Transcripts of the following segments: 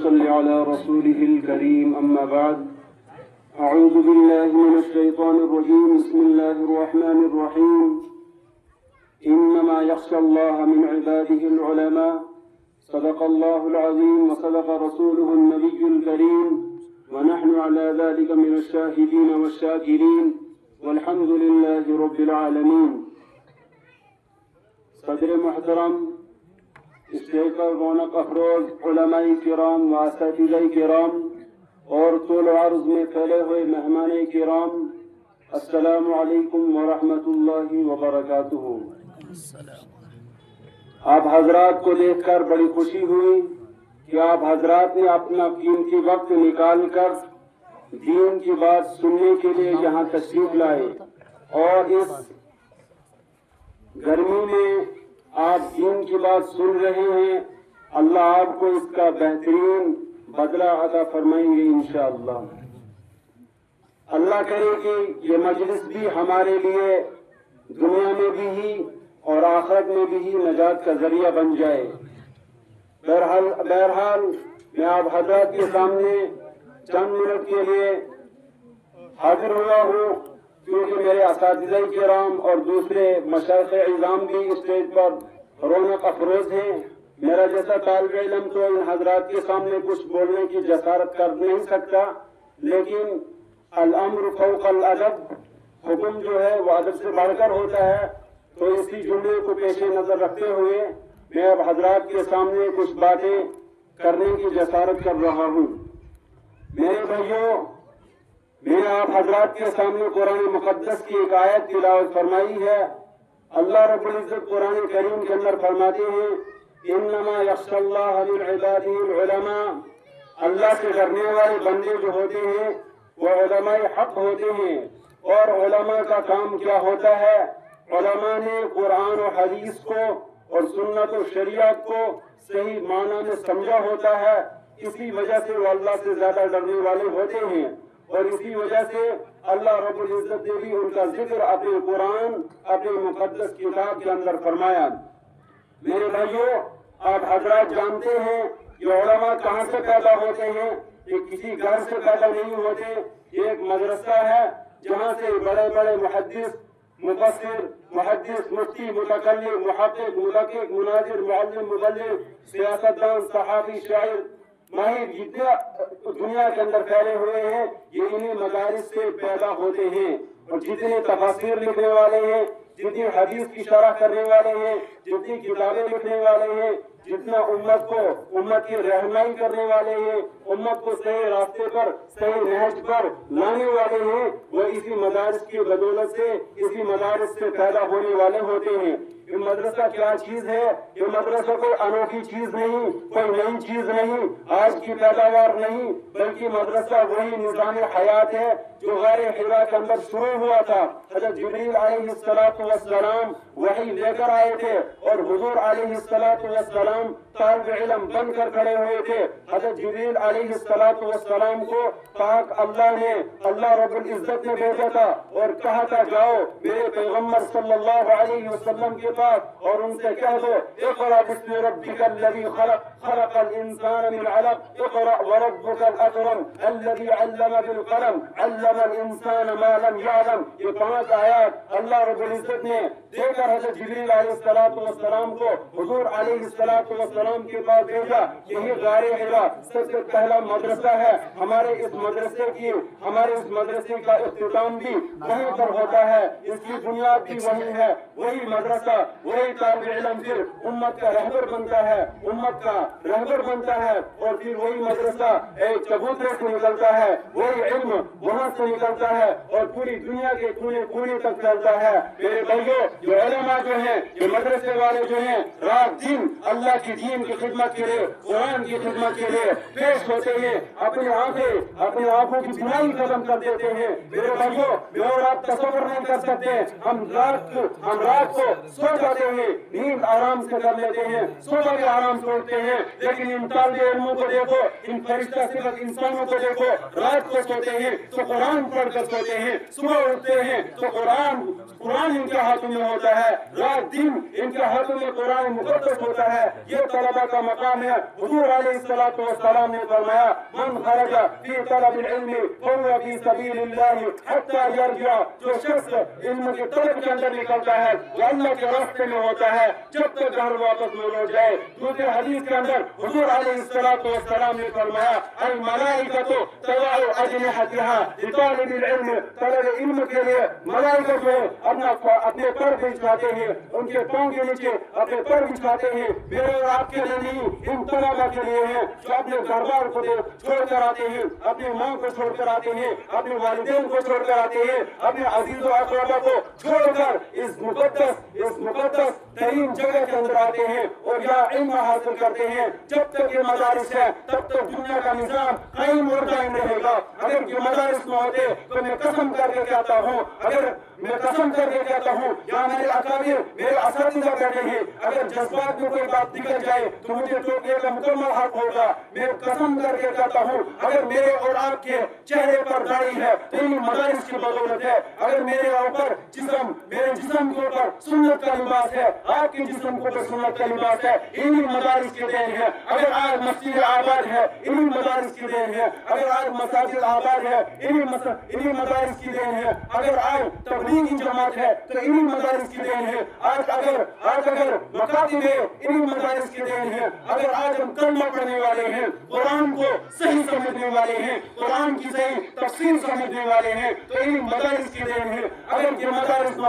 صل على رسوله الكريم أما بعد أعوذ بالله من الشيطان الرجيم بسم الله الرحمن الرحيم إنما يخشى الله من عباده العلماء صدق الله العظيم وصدق رسوله النبي الكريم ونحن على ذلك من الشاهدين والشاكرين والحمد لله رب العالمين. صدر محترم اسٹیج پر رونق افروز علماء کرام و اساتذہ کرام اور طول عرض میں پھیلے ہوئے مہمان کرام، السلام علیکم ورحمۃ اللہ وبرکاتہ. آپ حضرات کو دیکھ کر بڑی خوشی ہوئی کہ آپ حضرات نے اپنا قیمتی وقت نکال کر دین کی بات سننے کے لیے یہاں تشریف لائے، اور اس گرمی میں آپ دین کی بات سن رہے ہیں. اللہ آپ کو اس کا بہترین بدلہ عطا فرمائیں گے انشاءاللہ. اللہ کرے کہ یہ مجلس بھی ہمارے لیے دنیا میں بھی اور آخرت میں بھی نجات کا ذریعہ بن جائے. بہرحال میں آپ حضرات کے سامنے چند منٹ کے لیے حاضر ہوا ہوں، کیونکہ میرے اساتذہ کرام اور دوسرے مشائخ اعظام بھی اسٹیج پر رونق افروز ہیں. میرا جیسا طالب علم تو ان حضرات کے سامنے کچھ بولنے کی جسارت کر نہیں سکتا، لیکن الامر فوق الادب، حکم جو ہے وہ ادب سے بڑھ کر ہوتا ہے. تو اسی جملے کو پیش نظر رکھتے ہوئے میں اب حضرات کے سامنے کچھ باتیں کرنے کی جسارت کر رہا ہوں. میرے بھائیوں، میں نے آپ حضرات کے سامنے قرآن مقدس کی ایک آیت تلاوت فرمائی ہے. اللہ رب العزت قرآن کریم کے اندر فرماتے ہیں انما یخشی اللہ من عباده العلماء. اللہ سے ڈرنے والے بندے جو ہوتے ہیں وہ علماء حق ہوتے ہیں. اور علماء کا کام کیا ہوتا ہے؟ علماء نے قرآن و حدیث کو اور سنت و شریعت کو صحیح معنی میں سمجھا ہوتا ہے. اسی وجہ سے وہ اللہ سے زیادہ ڈرنے والے ہوتے ہیں، اور اسی وجہ سے اللہ رب العزت نے بھی ان کا ذکر اپنے قرآن، اپنے مقدس کتاب کے اندر فرمایا. میرے بھائیوں، آپ حضرات جانتے ہیں کہ علماء کہاں سے پیدا ہوتے ہیں. یہ کسی گھر سے پیدا نہیں ہوتے. یہ ایک مدرسہ ہے جہاں سے بڑے بڑے محدث، مفسر، محدث، مفتی، متکلم، محقق، مدقق، مناظر، معلم، مبلغ، سیاستدان، صحافی، شاعر، ماہر جتنے دنیا کے اندر پھیلے ہوئے ہیں یہ انہیں مدارس سے پیدا ہوتے ہیں. اور جتنے تفاسیر لکھنے والے ہیں، جتنی حدیث کی شرح کرنے والے ہیں، جتنی کتابیں لکھنے والے ہیں، جتنا امت کی رہنمائی کرنے والے ہیں، امت کو صحیح راستے پر، صحیح نہج پر لانے والے ہیں، وہ اسی مدارس کی بدولت سے، اسی مدارس سے پیدا ہونے والے ہوتے ہیں. یہ مدرسہ کیا چیز ہے؟ یہ مدرسہ کوئی انوکھی چیز نہیں، کوئی نئی چیز نہیں، آج کی پیداوار نہیں، بلکہ مدرسہ وہی نظام حیات ہے جو غار حرا کے اندر شروع ہوا تھا. حضرت جبریل علیہ السلام وحی لے کر آئے تھے، اور حضور علیہ السلام طالب علم بن کر کھڑے ہوئے تھے. حضرت جبریل علیہ السلام کو پاک اللہ رب العزت نے بھیجا تھا اور کہا تھا جاؤ میرے پیغمبر صلی اللہ علیہ وسلم کے پاس اور ان سے کہہ دو اقرأ باسم ربک الذی خلق الانسان من علق اقرأ وربک الاکرم الذی علم بالقلم علم الانسان ما لم يعلم. یہ 5 آیات اللہ رب العزت نے دے کر حضرت جبریل علیہ السلام کو حضور علیہ السلام کے پاس بھیجا. یہی غار حرا سب سے پہلا مدرسہ ہے. ہمارے اس مدرسے کا اختتام بھی وہیں پر ہوتا ہے. اس کی بنیاد بھی وہی ہے. وہی مدرسہ، وہی طالب علم پھر امت کا رہبر بنتا ہے، اور پھر وہی مدرسہ ایک چبوترے سے نکلتا ہے. وہی علم وہاں سے نکلتا ہے اور پوری دنیا کے کونے کونے تک چلتا ہے. میرے بھائیوں، جو علماء جو ہیں، جو مدرسے والے جو ہیں، رات دن اللہ کی دین کی خدمت کے لیے، قرآن کی خدمت کے لیے پیش ہوتے ہیں. اپنی آنکھوں کی بنائی ختم کر دیتے ہیں. میرے بھائیوں، اور آپ تصور نہیں کر سکتے. ہم رات کو سو جاتے ہیں, نیند آرام سے کر لیتے ہیں, صبح کے آرام سے اٹھتے ہیں. لیکن ان طالب علموں کو دیکھو, ان فرشتہ صفت انسانوں کو دیکھو, رات کو سوتے ہیں تو قرآن پڑھ کر سوتے ہیں, صبح اٹھتے ہیں تو قرآن ان کے ہاتھوں میں ہوتا ہے, رات دن ان کے ہاتھوں میں قرآن مقدس ہوتا ہے. یہ طلبہ کا مقام ہے. حضور علیہ الصلوۃ والسلام نے فرمایا, من خرج فی طلب العلم فهو فی سبیل اللہ حتی یرجع, جو شخص علم کے طلب کے اندر نکلتا ہے وہ اللہ کے راستے میں ہوتا ہے جب تک گھر واپس نہ لوٹ جائے. دوسرے حدیث کے اندر حضور علیہ الصلوۃ والسلام نے فرمایا, الملائکۃ تضع اجنحتها لطالب العلم, طالب علم کے لیے ملائکہ جو اپنے پر بچھاتے ہیں, ان کے پاؤں کے نیچے اپنے پر بچھاتے ہیں. میرے اور آپ کے لیے نہیں, ان طلبہ کے لیے ہیں جو اپنے گھر بار کو چھوڑ کر آتے ہیں, اپنی ماں کو چھوڑ کر آتے ہیں, اپنے والدین کو چھوڑ کر آتے ہیں, اپنے عزیز و اقربا کو چھوڑ کر اس مقدس ترین جگہ کے اندر آتے ہیں اور یہاں علم حاصل کرتے ہیں. جب تک یہ مدارس ہے تب تک دنیا کا نظام قائم اور قائم رہے گا. اگر یہ مدارس نہ ہوتے تو میں قسم کر کے کہتا ہوں, یہاں میرے اکابر, میرے اساتذہ بیٹھے ہیں, اگر جذبات میں کوئی بات نکل جائے تو مجھے ٹوکنے کا مکمل حق ہوگا. میں قسم کر کے کہتا ہوں, اگر میرے اور آپ کے چہرے پر داڑھی ہے تو ان مدارس کی بدولت ہے. اگر میرے جسم کے اوپر سنت کا لباس ہے, آپ کے جسم کے اوپر سنت کا لباس ہے, انہی مدارس کی دین ہے. اگر آج مسجد آباد ہے, انہی مدارس کی دین ہے. اگر آج مساجد آباد ہے, انہی مدارس کی دین ہے. اگر آج تبلیغی جماعت ہے تو انہی مدارس کی دین ہے. آج اگر مکاتب ہے, انہی مدارس کی دین ہے. اگر آج ہم کلمہ پڑھنے والے ہیں, قرآن کو صحیح سمجھنے والے ہیں, قرآن کی صحیح تفسیر سمجھنے والے ہیں, تو انہی مدارس کی دین ہے. اگر یہ مدارس نہ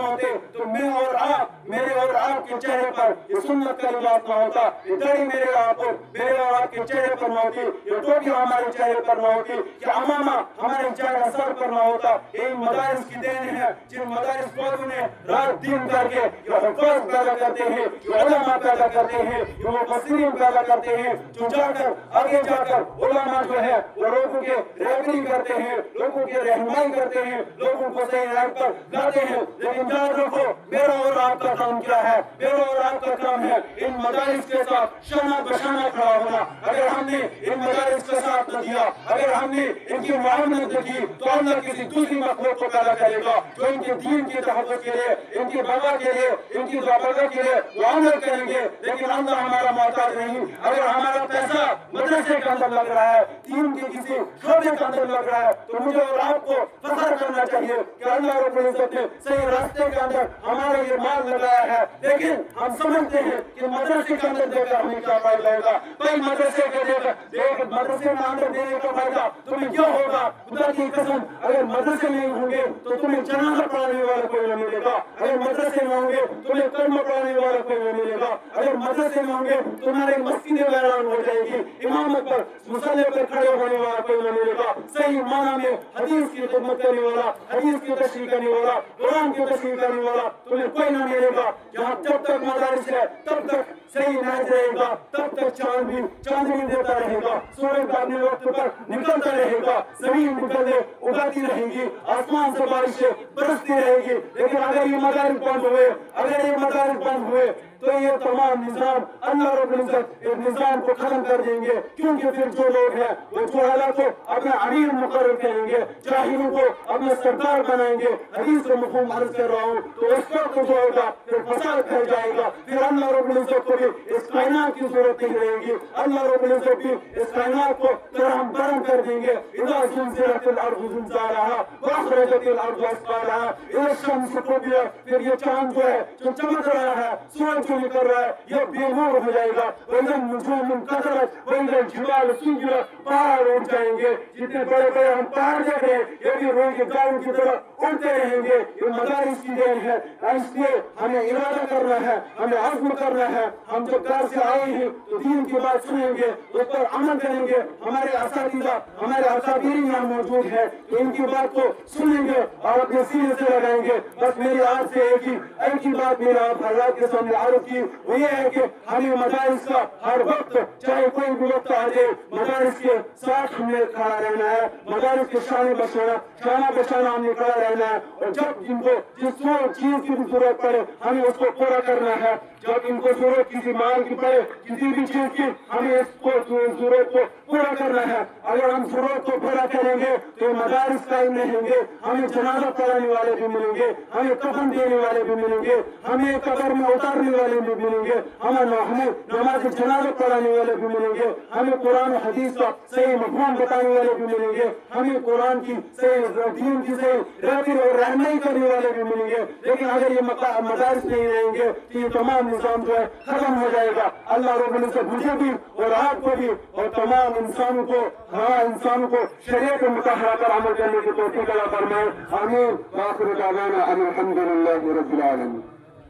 ہوتے تو میرے اور آپ کے چہرے پر یہ سنت کا لباس نہ ہوتا, یہ داڑھی میرے اور آپ کے چہرے پر نہ ہوتی, یہ ٹوپی ہمارے چہرے پر نہ ہوتی, یہ امامہ ہمارے چہرے سر پر نہ ہوتا. یہ مدارس کی دین ہے. جن مدارس والوں نے رات دن کر کے یہ حفاظ پیدا کرتے ہیں, یہ علماء پیدا کرتے ہیں, یہ مفسرین پیدا کرتے ہیں, جو آگے جا کر علماء جو ہے وہ لوگوں کے رہبری کرتے ہیں, لوگوں کی رہنمائی کرتے ہیں, لوگوں کو صحیح راہ پر لاتے ہیں. لیکن یاد رکھو, میرا اور آپ کا کام کیا ہے؟ میرا اور آپ کا کام ہے ان مدارس کے ساتھ شانہ بشانہ کھڑا ہونا. اگر ہم نے ان مدارس کا ساتھ نہ دیا, اگر ہم نے ان کی معاونت نہ کی, تو اللہ کسی دوسری مخلوق کو پیدا کرے گا جو ان کے دین کے تحفظ کے لیے, ان کی بقا کے لیے, ان کی بقا کے لیے وہ عمل کریں گے. لیکن اللہ ہمارا محتاج نہیں. اگر ہمارا پیسہ مدرسے کے اندر لگ رہا ہے, دین کے کسی شعبے کے اندر لگ رہا ہے, تو مجھے اور آپ کو فخر کرنا چاہیے کہ اللہ رب العزت نے صحیح راستے کے اندر ہمارا یہ مال لگایا ہے. لیکن ہم سمجھتے ہیں کہ مدرسے کے اندر دے کر ہمیں کیا فائدہ ہوگا. بھائی مدرسے میں اندر دینے کا فائدہ تمہیں کیا ہوگا؟ خدا کی قسم, اگر مدرسے نہیں ہوں گے تو تمہیں جنازہ پڑھانے والا کوئی نہ ملے گا. اگر مدرسے میں ہوں گے تمہیں کلمہ پڑھانے والا کوئی نہ ملے گا. اگر مدرسے میں ہوں گے تمہاری مسجدیں ویران ہو جائے گی, امامت پر مصلی پر کھڑے ہونے والا کوئی نہ ملے گا. صحیح معنی میں حدیث کی خدمت کرنے والا, حدیث کی تشریح کرنے والا, قرآن کی تشریح کرنے والا تمہیں کوئی نہ ملے گا. جہاں جب تک مدارس ہے تب تک صحیح ناج رہے گا, تب تک چاندنی دیتا رہے گا, سورج اپنے وقت پر نکلتا رہے گا, زمین نکلے اگاتی رہے گی, آسمان سے بارشیں برستی رہے گی. لیکن اگر یہ مدارس بند ہوئے تو یہ تمام نظام اللہ رب العزت اس نظام کو ختم کر دیں گے. کیونکہ پھر جو لوگ ہیں وہ جہالت کو اپنا امیر مقرر کریں گے, جاہلوں کو اپنا سردار بنائیں گے. حدیث کو مفہوم عرض کر رہا ہوں تو اس کا جو ہوگا پھر فساد پھیل جائے گا. پھر اللہ رب العزت کو بھی اس کائنات کی ضرورت نہیں رہے گی. اللہ رب العزت بھی اس کائنات کو ترہم برہم کر دیں گے. اذا زلزلت الارض زلزالها واخرجت الارض اثقالها اذا الشمس كورت, پھر یہ چاند جو ہے جو چمک رہا ہے, سورج جو نکل رہا ہے, یہ بے نور ہو جائے گا. وَإِذَا النُّجُومُ انْكَدَرَتْ وَإِذَا الْجِبَالُ سُيِّرَتْ, پہاڑ اٹھ جائیں گے. جتنے بڑے بڑے ہم پہاڑ دیکھ رہے ہیں یہ بھی روئی کے گاؤں کی طرح اٹھتے رہیں گے. یہ مدارس کی دین ہے. اس لیے ہمیں ارادہ کرنا ہے, ہمیں عزم کرنا ہے. ہم جب گھر سے آئے ہیں تو دین کی بات سنیں گے, اس پر عمل کریں گے. ہمارے اساتذہ, ہمارے اکابرین یہاں موجود ہیں, تو ان کی بات کو سنیں گے اور اپنے سینے سے لگائیں گے. بس میری آپ سے ایک ہی بات میرا آپ حضرات کے سامنے عرض ضرورت کی وہ یہ ہے کہ ہمیں مدارس کا ہر وقت چاہے کوئی بھی وقت آ جائے مدارس کے ساتھ ہم نے کھڑا رہنا ہے، مدارس کے شانہ بشانہ ہم نے کھڑا رہنا ہے، اور جب ان کو جس چیز کی بھی ضرورت پڑے ہمیں اس کو پورا کرنا ہے، جب ان کو ضرورت کسی مال کی پڑے کسی بھی چیز کی ہمیں اس کو ضرورت کو پورا کرنا ہے۔ اگر ہم ضرورت کو پورا کریں گے تو مدارس قائم رہیں گے، ہمیں جنازہ پڑھانے والے بھی ملیں گے، ہمیں کفن دینے والے بھی ملیں گے، ہمیں قبر میں اتارنے والے بھی ملیں گے، ہمیں نماز جنازہ پڑھانے والے بھی ملیں گے، ہمیں قرآن و حدیث کا صحیح مفہوم بتانے والے بھی ملیں گے، ہمیں قرآن کی دین کی صحیح رہنمائی کرنے والے بھی ملیں گے۔ لیکن اگر یہ مدارس نہیں رہیں گے تو یہ تمام نظام جو ہے ختم ہو جائے گا۔ اللہ رب العزت مجھے بھی اور آپ کو بھی اور تمام انسانوں کو شریعت مطہرہ پر عمل کرنے کی توفیق عطا فرمائے۔ آمین۔ وآخر دعوانا ان الحمد للہ رب العالمین۔